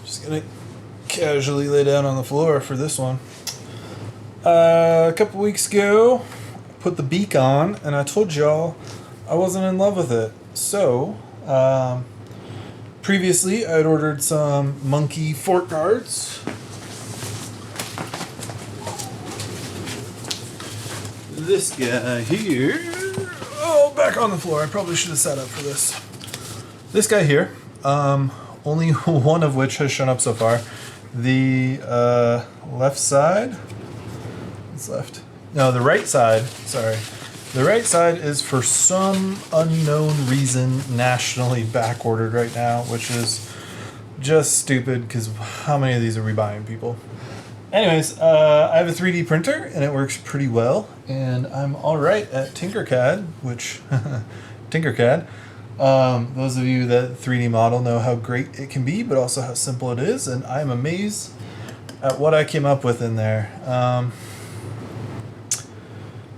Just gonna casually lay down on the floor for this one. A couple weeks ago, I put the beak on, and I told y'all I wasn't in love with it. So, previously I'd ordered some monkey fork guards. This guy here. Oh, back on the floor. I probably should have sat up for this. This guy here. Only one of which has shown up so far. The left side. What's left? No, the right side. Sorry. The right side is for some unknown reason nationally back ordered right now, which is just stupid because how many of these are we buying, people? Anyways, I have a 3D printer and it works pretty well, and I'm alright at Tinkercad, which Tinkercad. Those of you that 3D model know how great it can be, but also how simple it is, and I'm amazed at what I came up with in there.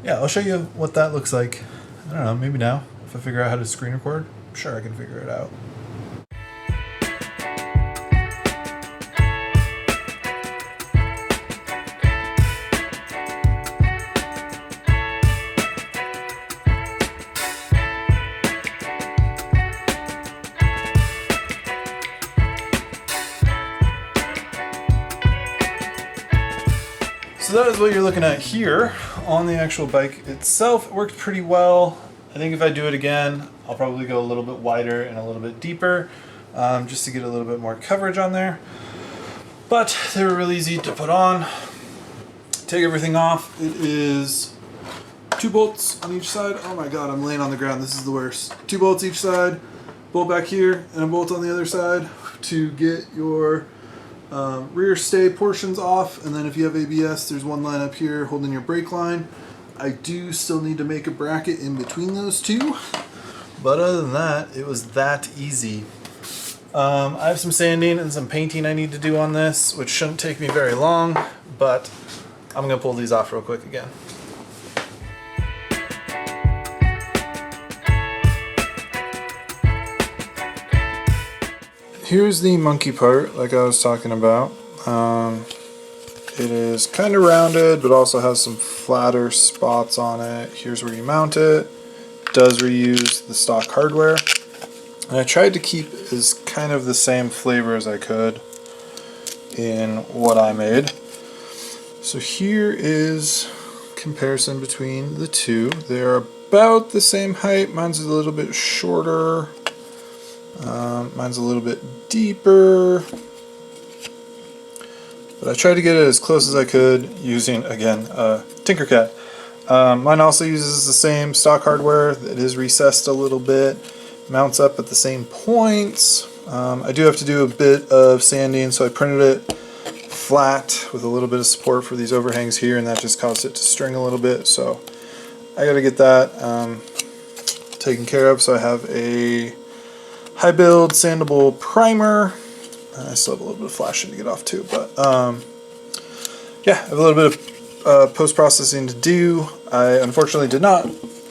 Yeah, I'll show you what that looks like. I don't know, maybe now. If I figure out how to screen record, I'm sure I can figure it out. So that is what you're looking at here on the actual bike itself. It worked pretty well. I think if I do it again, I'll probably go a little bit wider and a little bit deeper, just to get a little bit more coverage on there. But they were really easy to put on. Take everything off. It is 2 bolts on each side. Oh my god, I'm laying on the ground. This is the worst. 2 bolts each side, bolt back here, and a bolt on the other side to get your rear stay portions off, and then if you have ABS, there's one line up here holding your brake line. I do still need to make a bracket in between those two, but other than that, it was that easy. I have some sanding and some painting I need to do on this, which shouldn't take me very long, but I'm going to pull these off real quick again. Here's the monkey part, like I was talking about. It is kind of rounded, but also has some flatter spots on it. Here's where you mount it. It does reuse the stock hardware. And I tried to keep as kind of the same flavor as I could in what I made. So here is comparison between the two. They're about the same height. Mine's a little bit shorter. Mine's a little bit deeper, but I tried to get it as close as I could using, again, Tinkercad. Mine also uses the same stock hardware. It is recessed a little bit, mounts up at the same points. I do have to do a bit of sanding, so I printed it flat with a little bit of support for these overhangs here, and that just caused it to string a little bit, so I got to get that taken care of. So I have a high build sandable primer. I still have a little bit of flashing to get off too, but yeah, I have a little bit of post-processing to do. I unfortunately did not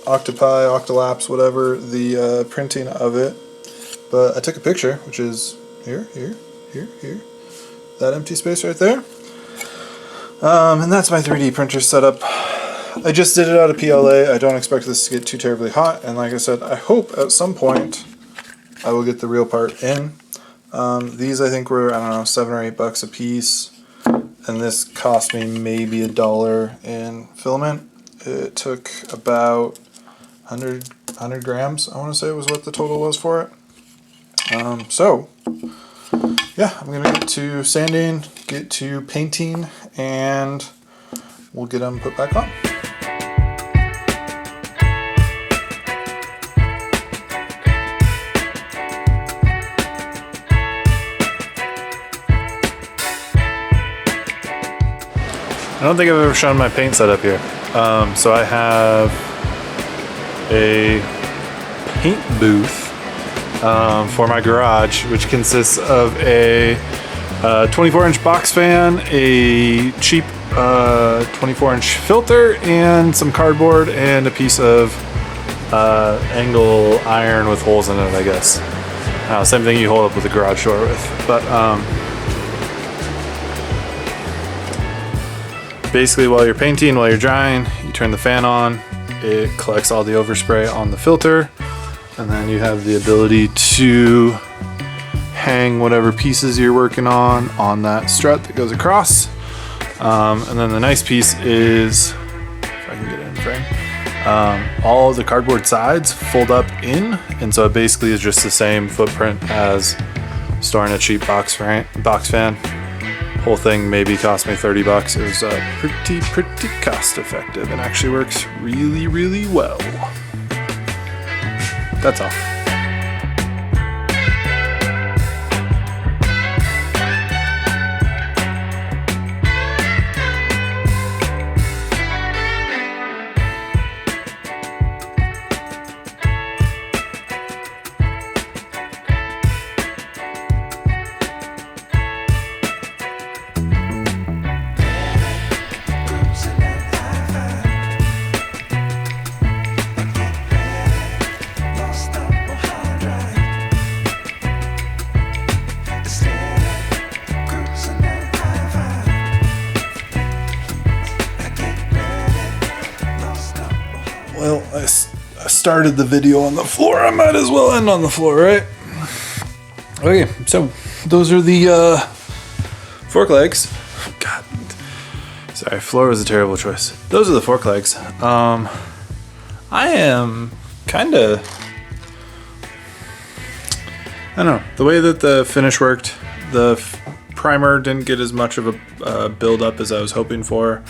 octolapse, whatever, the printing of it, but I took a picture, which is here, that empty space right there. And that's my 3D printer setup. I just did it out of PLA. I don't expect this to get too terribly hot, and like I said, I hope at some point I will get the real part in. These I think were, I don't know, $7 or $8 a piece, and this cost me maybe $1 in filament. It took about 100 grams, I want to say was what the total was for it. So, yeah, I'm going to get to sanding, get to painting, and we'll get them put back on. I don't think I've ever shown my paint setup here. So I have a paint booth for my garage, which consists of a 24-inch box fan, a cheap 24-inch filter, and some cardboard, and a piece of angle iron with holes in it, I guess. Same thing you hold up with a garage door with. But basically while you're painting, while you're drying, you turn the fan on, it collects all the overspray on the filter, and then you have the ability to hang whatever pieces you're working on that strut that goes across. And then the nice piece is, if I can get it in frame, all of the cardboard sides fold up in, and so it basically is just the same footprint as storing a cheap box fan. Whole thing maybe cost me 30 bucks. It was pretty cost effective and actually works really well. That's all. Well, I started the video on the floor. I might as well end on the floor, right? Okay, so those are the fork legs. God, sorry, floor was a terrible choice. Those are the fork legs. I am kind of, I don't know, the way that the finish worked, the primer didn't get as much of a build up as I was hoping for.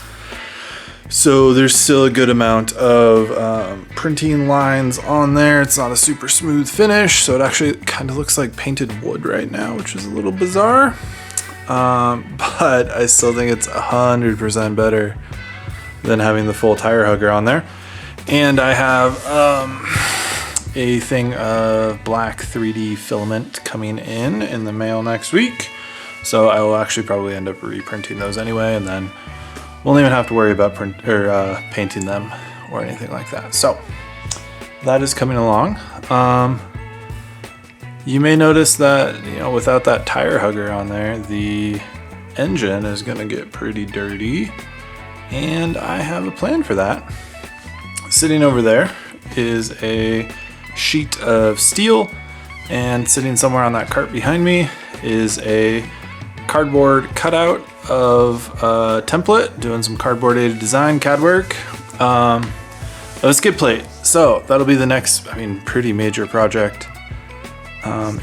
So there's still a good amount of printing lines on there. It's not a super smooth finish, so it actually kind of looks like painted wood right now, which is a little bizarre. But I still think it's 100% better than having the full tire hugger on there. And I have a thing of black 3D filament coming in the mail next week. So I will actually probably end up reprinting those anyway, and then won't even have to worry about painting them or anything like that. So that is coming along. You may notice that, you know, without that tire hugger on there, the engine is going to get pretty dirty, and I have a plan for that. Sitting over there is a sheet of steel, and sitting somewhere on that cart behind me is a cardboard cutout of a template, doing some cardboard aided design CAD work, of a skid plate. So that'll be the next, pretty major project,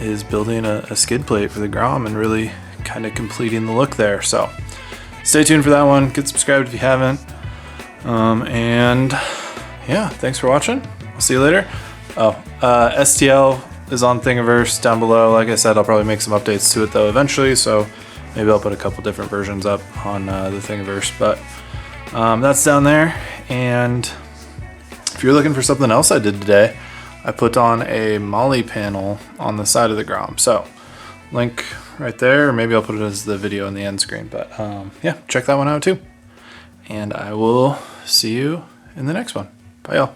is building a skid plate for the Grom and really kind of completing the look there. So stay tuned for that one. Get subscribed if you haven't. And yeah, thanks for watching. I'll see you later. STL is on Thingiverse down below. Like I said, I'll probably make some updates to it though eventually, so maybe I'll put a couple different versions up on the Thingiverse, but that's down there. And if you're looking for something else I did today, I put on a molly panel on the side of the Grom. So link right there, or maybe I'll put it as the video in the end screen, but yeah, check that one out too. And I will see you in the next one. Bye y'all.